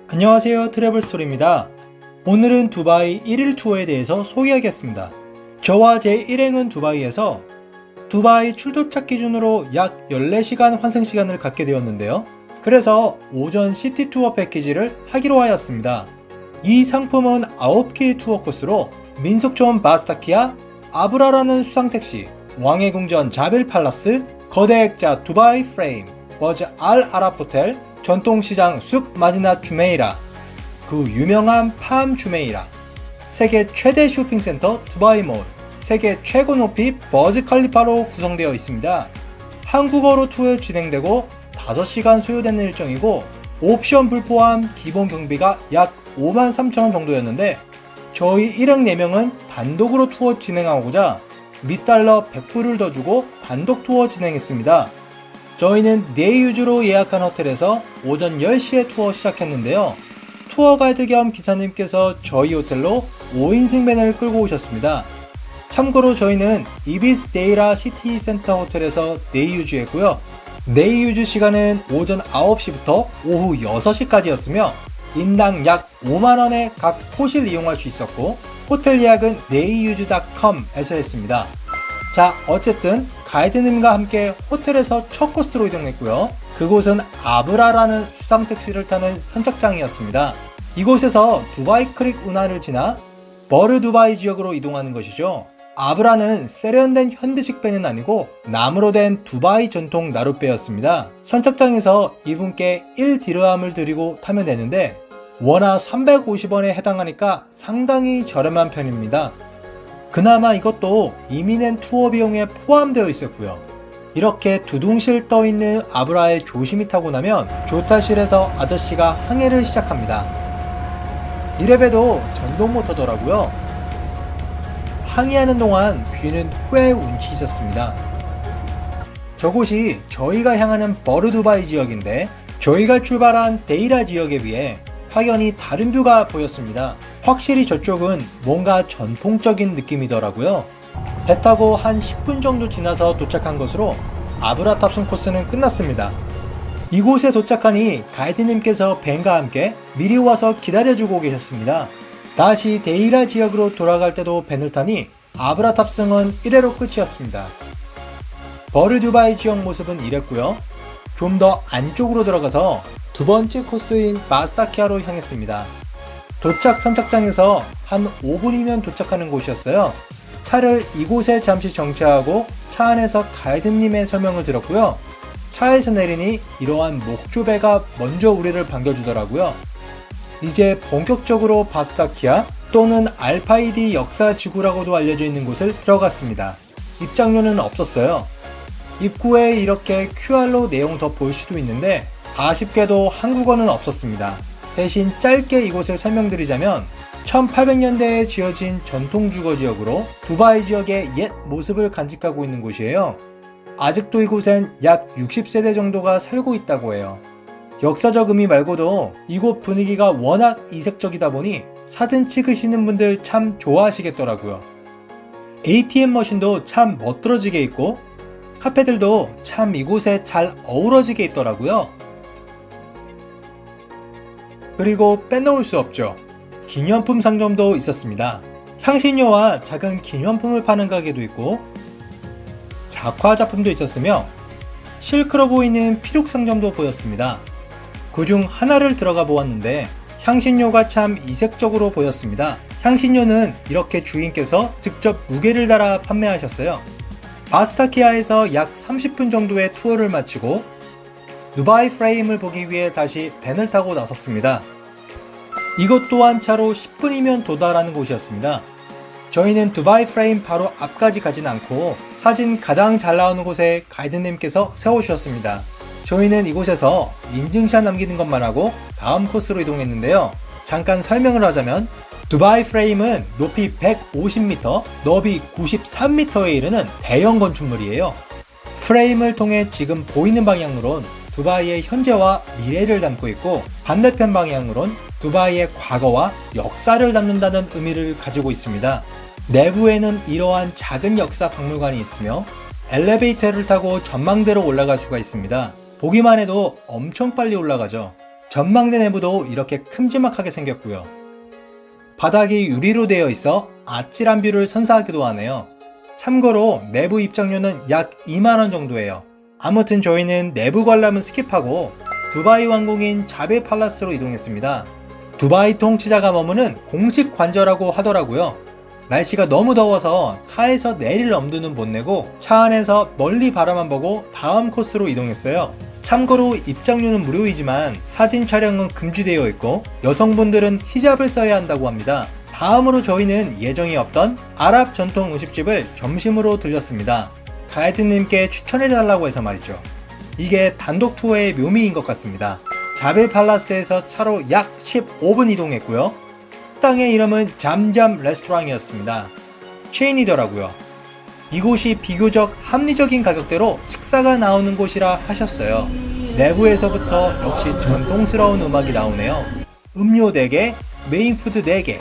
안녕하세요, 트래블스토리입니다. 오늘은 두바이 1일 투어에 대해서 소개하겠습니다. 저와 제 일행은 두바이에서 두바이 출도착 기준으로 약 14시간 환승시간을 갖게 되었는데요. 그래서 오전 시티 투어 패키지를 하기로 하였습니다. 이 상품은 9개의 투어 코스로 민속촌 바스타키아, 아브라라는 수상택시, 왕의 궁전 자빌 팔라스, 거대 액자 두바이 프레임, 버즈 알 아랍 호텔, 전통시장 쑥 마디나 주메이라, 그 유명한 팜 주메이라, 세계 최대 쇼핑센터 두바이몰, 세계 최고 높이 버즈 칼리파로 구성되어 있습니다. 한국어로 투어 진행되고 5시간 소요되는 일정이고 옵션 불포함 기본 경비가 약 53,000원 정도였는데 저희 일행 4명은 단독으로 투어 진행하고자 $100 100불을 더 주고 단독 투어 진행했습니다. 저희는 데이유즈로 예약한 호텔에서 오전 10시에 투어 시작했는데요. 투어 가이드 겸 기사님께서 저희 호텔로 5인승 밴을 끌고 오셨습니다. 참고로 저희는 이비스 데이라 시티 센터 호텔에서 데이유즈 했고요. 데이유즈 시간은 오전 9시부터 오후 6시까지였으며 인당 약 5만원에 각 호실 이용할 수 있었고 호텔 예약은 데이유즈.com에서 했습니다. 자, 어쨌든 가이드님과 함께 호텔에서 첫 코스로 이동했고요. 그곳은 아브라라는 수상택시를 타는 선착장이었습니다. 이곳에서 두바이 크릭 운하를 지나 버르 두바이 지역으로 이동하는 것이죠. 아브라는 세련된 현대식 배는 아니고 나무로 된 두바이 전통 나룻배였습니다. 선착장에서 이분께 1디르함을 드리고 타면 되는데 원화 350원에 해당하니까 상당히 저렴한 편입니다. 그나마 이것도 이미 낸 투어 비용에 포함되어 있었고요. 이렇게 두둥실 떠있는 아브라에 조심히 타고 나면 조타실에서 아저씨가 항해를 시작합니다. 이래봬도 전동 모터더라고요. 항해하는 동안 뷰는 꽤 운치 있었습니다. 저곳이 저희가 향하는 버르 두바이 지역인데 저희가 출발한 데이라 지역에 비해 확연히 다른 뷰가 보였습니다. 확실히 저쪽은 뭔가 전통적인 느낌이더라고요. 배 타고 한 10분 정도 지나서 도착한 것으로 아브라 탑승 코스는 끝났습니다. 이곳에 도착하니 가이드님께서 밴과 함께 미리 와서 기다려주고 계셨습니다. 다시 데이라 지역으로 돌아갈 때도 밴을 타니 아브라 탑승은 1회로 끝이었습니다. 버르 두바이 지역 모습은 이랬고요. 좀 더 안쪽으로 들어가서 두 번째 코스인 바스타키아로 향했습니다. 도착 선착장에서 한 5분이면 도착하는 곳이었어요. 차를 이곳에 잠시 정차하고 차 안에서 가이드님의 설명을 들었고요. 차에서 내리니 이러한 목조배가 먼저 우리를 반겨주더라고요. 이제 본격적으로 바스타키아 또는 알파이디 역사지구라고도 알려져 있는 곳을 들어갔습니다. 입장료는 없었어요. 입구에 이렇게 QR로 내용 더 볼 수도 있는데 아쉽게도 한국어는 없었습니다. 대신 짧게 이곳을 설명드리자면 1800년대에 지어진 전통 주거 지역으로 두바이 지역의 옛 모습을 간직하고 있는 곳이에요. 아직도 이곳엔 약 60세대 정도가 살고 있다고 해요. 역사적 의미 말고도 이곳 분위기가 워낙 이색적이다 보니 사진 찍으시는 분들 참 좋아하시겠더라고요. ATM 머신도 참 멋들어지게 있고 카페들도 참 이곳에 잘 어우러지게 있더라고요. 그리고 빼놓을 수 없죠. 기념품 상점도 있었습니다. 향신료와 작은 기념품을 파는 가게도 있고 작화 작품도 있었으며 실크로 보이는 피룩 상점도 보였습니다. 그중 하나를 들어가 보았는데 향신료가 참 이색적으로 보였습니다. 향신료는 이렇게 주인께서 직접 무게를 달아 판매하셨어요. 바스타키아에서 약 30분 정도의 투어를 마치고 두바이 프레임을 보기 위해 다시 밴을 타고 나섰습니다. 이것 또한 차로 10분이면 도달하는 곳이었습니다. 저희는 두바이 프레임 바로 앞까지 가진 않고 사진 가장 잘 나오는 곳에 가이드님께서 세워주셨습니다. 저희는 이곳에서 인증샷 남기는 것만 하고 다음 코스로 이동했는데요. 잠깐 설명을 하자면 두바이 프레임은 높이 150m, 너비 93m에 이르는 대형 건축물이에요. 프레임을 통해 지금 보이는 방향으론 두바이의 현재와 미래를 담고 있고 반대편 방향으론 두바이의 과거와 역사를 담는다는 의미를 가지고 있습니다. 내부에는 이러한 작은 역사 박물관이 있으며 엘리베이터를 타고 전망대로 올라갈 수가 있습니다. 보기만 해도 엄청 빨리 올라가죠. 전망대 내부도 이렇게 큼지막하게 생겼고요. 바닥이 유리로 되어 있어 아찔한 뷰를 선사하기도 하네요. 참고로 내부 입장료는 약 2만원 정도예요. 아무튼 저희는 내부 관람은 스킵하고 두바이 왕궁인 자베 팔라스로 이동했습니다. 두바이 통치자가 머무는 공식 관저라고 하더라고요. 날씨가 너무 더워서 차에서 내릴 엄두는 못 내고 차 안에서 멀리 바라만 보고 다음 코스로 이동했어요. 참고로 입장료는 무료이지만 사진 촬영은 금지되어 있고 여성분들은 히잡을 써야 한다고 합니다. 다음으로 저희는 예정이 없던 아랍 전통 음식집을 점심으로 들렸습니다. 가이드님께 추천해달라고 해서 말이죠. 이게 단독 투어의 묘미인 것 같습니다. 자베 팔라스에서 차로 약 15분 이동했고요. 식당의 이름은 잠잠 레스토랑이었습니다. 체인이더라고요. 이곳이 비교적 합리적인 가격대로 식사가 나오는 곳이라 하셨어요. 내부에서부터 역시 전통스러운 음악이 나오네요. 음료 4개, 메인푸드 4개,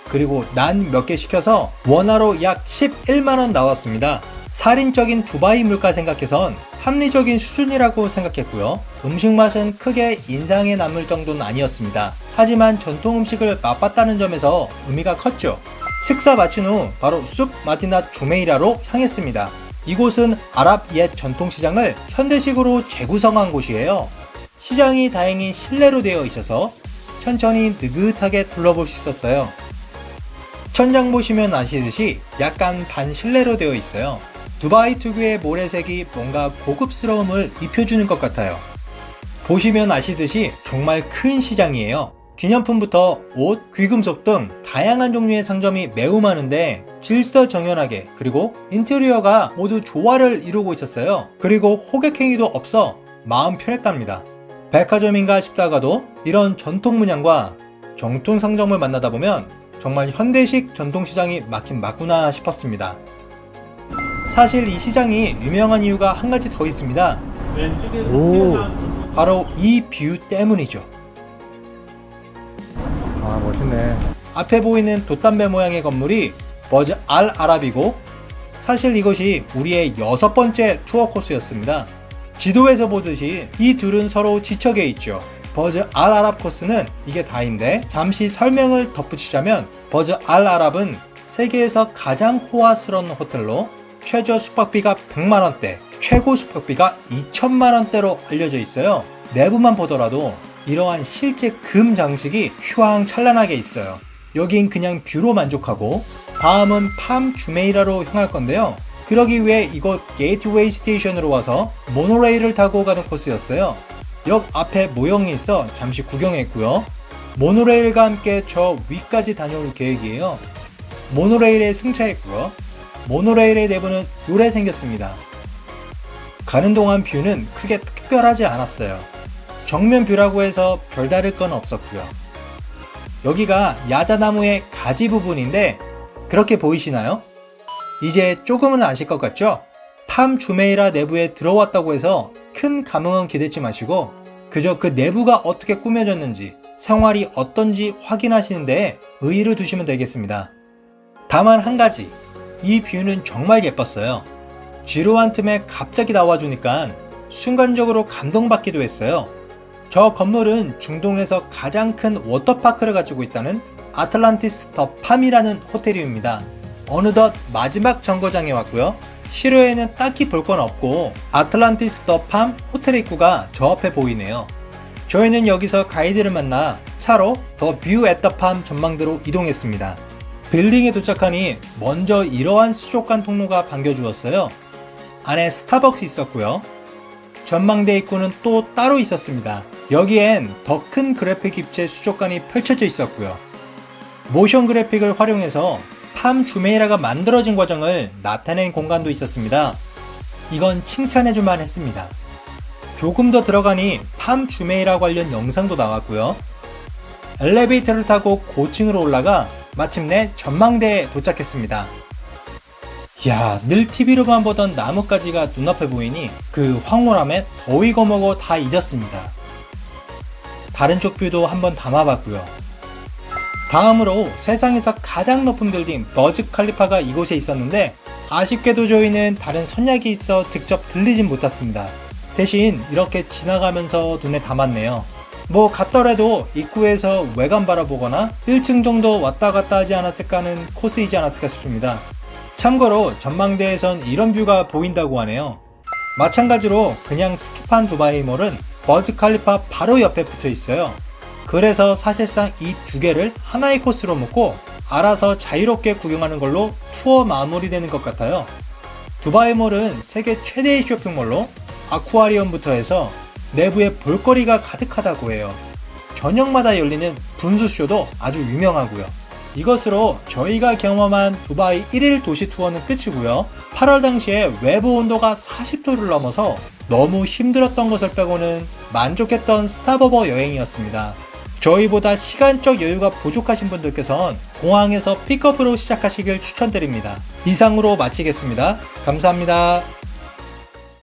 그리고 난 몇 개 시켜서 원화로 약 11만원 나왔습니다. 살인적인 두바이 물가 생각해선 합리적인 수준이라고 생각했고요. 음식 맛은 크게 인상에 남을 정도는 아니었습니다. 하지만 전통 음식을 맛봤다는 점에서 의미가 컸죠. 식사 마친 후 바로 쑥 마디나 주메이라로 향했습니다. 이곳은 아랍 옛 전통시장을 현대식으로 재구성한 곳이에요. 시장이 다행히 실내로 되어 있어서 천천히 느긋하게 둘러볼 수 있었어요. 천장 보시면 아시듯이 약간 반실내로 되어 있어요. 두바이 특유의 모래색이 뭔가 고급스러움을 입혀주는 것 같아요. 보시면 아시듯이 정말 큰 시장이에요. 기념품부터 옷, 귀금속 등 다양한 종류의 상점이 매우 많은데 질서정연하게 그리고 인테리어가 모두 조화를 이루고 있었어요. 그리고 호객행위도 없어 마음 편했답니다. 백화점인가 싶다가도 이런 전통 문양과 정통 상점을 만나다 보면 정말 현대식 전통시장이 맞긴 맞구나 싶었습니다. 사실 이 시장이 유명한 이유가 한 가지 더 있습니다. 바로 이 뷰 때문이죠. 아, 멋있네. 앞에 보이는 돛담배 모양의 건물이 버즈 알 아랍이고 사실 이것이 우리의 6번째 투어 코스였습니다. 지도에서 보듯이 이 둘은 서로 지척에 있죠. 버즈 알 아랍 코스는 이게 다인데 잠시 설명을 덧붙이자면 버즈 알 아랍은 세계에서 가장 호화스러운 호텔로 최저 숙박비가 100만원대, 최고 숙박비가 2천만원대로 알려져 있어요. 내부만 보더라도 이러한 실제 금 장식이 휘황찬란하게 있어요. 여긴 그냥 뷰로 만족하고 다음은 팜 주메이라로 향할 건데요. 그러기 위해 이곳 게이트웨이 스테이션으로 와서 모노레일을 타고 가는 코스였어요. 역 앞에 모형이 있어 잠시 구경했고요. 모노레일과 함께 저 위까지 다녀올 계획이에요. 모노레일에 승차했고요. 모노레일의 내부는 요래 생겼습니다. 가는 동안 뷰는 크게 특별하지 않았어요. 정면 뷰라고 해서 별다를 건 없었고요. 여기가 야자나무의 가지 부분인데 그렇게 보이시나요? 이제 조금은 아실 것 같죠? 팜 주메이라 내부에 들어왔다고 해서 큰 감흥은 기대지 마시고 그저 그 내부가 어떻게 꾸며졌는지 생활이 어떤지 확인하시는데 의의를 두시면 되겠습니다. 다만 한 가지, 이 뷰는 정말 예뻤어요. 지루한 틈에 갑자기 나와주니까 순간적으로 감동받기도 했어요. 저 건물은 중동에서 가장 큰 워터파크를 가지고 있다는 아틀란티스 더 팜이라는 호텔입니다. 어느덧 마지막 정거장에 왔고요. 실외에는 딱히 볼 건 없고 아틀란티스 더 팜 호텔 입구가 저 앞에 보이네요. 저희는 여기서 가이드를 만나 차로 더 뷰 앳 더 팜 전망대로 이동했습니다. 빌딩에 도착하니 먼저 이러한 수족관 통로가 반겨주었어요. 안에 스타벅스 있었고요. 전망대 입구는 또 따로 있었습니다. 여기엔 더 큰 그래픽 입체 수족관이 펼쳐져 있었고요. 모션 그래픽을 활용해서 팜 주메이라가 만들어진 과정을 나타낸 공간도 있었습니다. 이건 칭찬해줄만 했습니다. 조금 더 들어가니 팜 주메이라 관련 영상도 나왔고요. 엘리베이터를 타고 고층으로 올라가 마침내 전망대에 도착했습니다. 이야, 늘 TV로만 보던 나뭇가지가 눈앞에 보이니 그 황홀함에 더위 거먹어 다 잊었습니다. 다른 쪽 뷰도 한번 담아봤고요. 다음으로 세상에서 가장 높은 빌딩 버즈 칼리파가 이곳에 있었는데 아쉽게도 저희는 다른 선약이 있어 직접 들리진 못했습니다. 대신 이렇게 지나가면서 눈에 담았네요. 뭐 갔더라도 입구에서 외관 바라보거나 1층 정도 왔다 갔다 하지 않았을까 하는 코스이지 않았을까 싶습니다. 참고로 전망대에선 이런 뷰가 보인다고 하네요. 마찬가지로 그냥 스킵한 두바이몰은 버즈 칼리파 바로 옆에 붙어 있어요. 그래서 사실상 이 두 개를 하나의 코스로 묶고 알아서 자유롭게 구경하는 걸로 투어 마무리되는 것 같아요. 두바이몰은 세계 최대의 쇼핑몰로 아쿠아리움부터 해서 내부에 볼거리가 가득하다고 해요. 저녁마다 열리는 분수쇼도 아주 유명하고요. 이것으로 저희가 경험한 두바이 1일 도시 투어는 끝이고요. 8월 당시에 외부 온도가 40도를 넘어서 너무 힘들었던 것을 빼고는 만족했던 스탑오버 여행이었습니다. 저희보다 시간적 여유가 부족하신 분들께선 공항에서 픽업으로 시작하시길 추천드립니다. 이상으로 마치겠습니다. 감사합니다.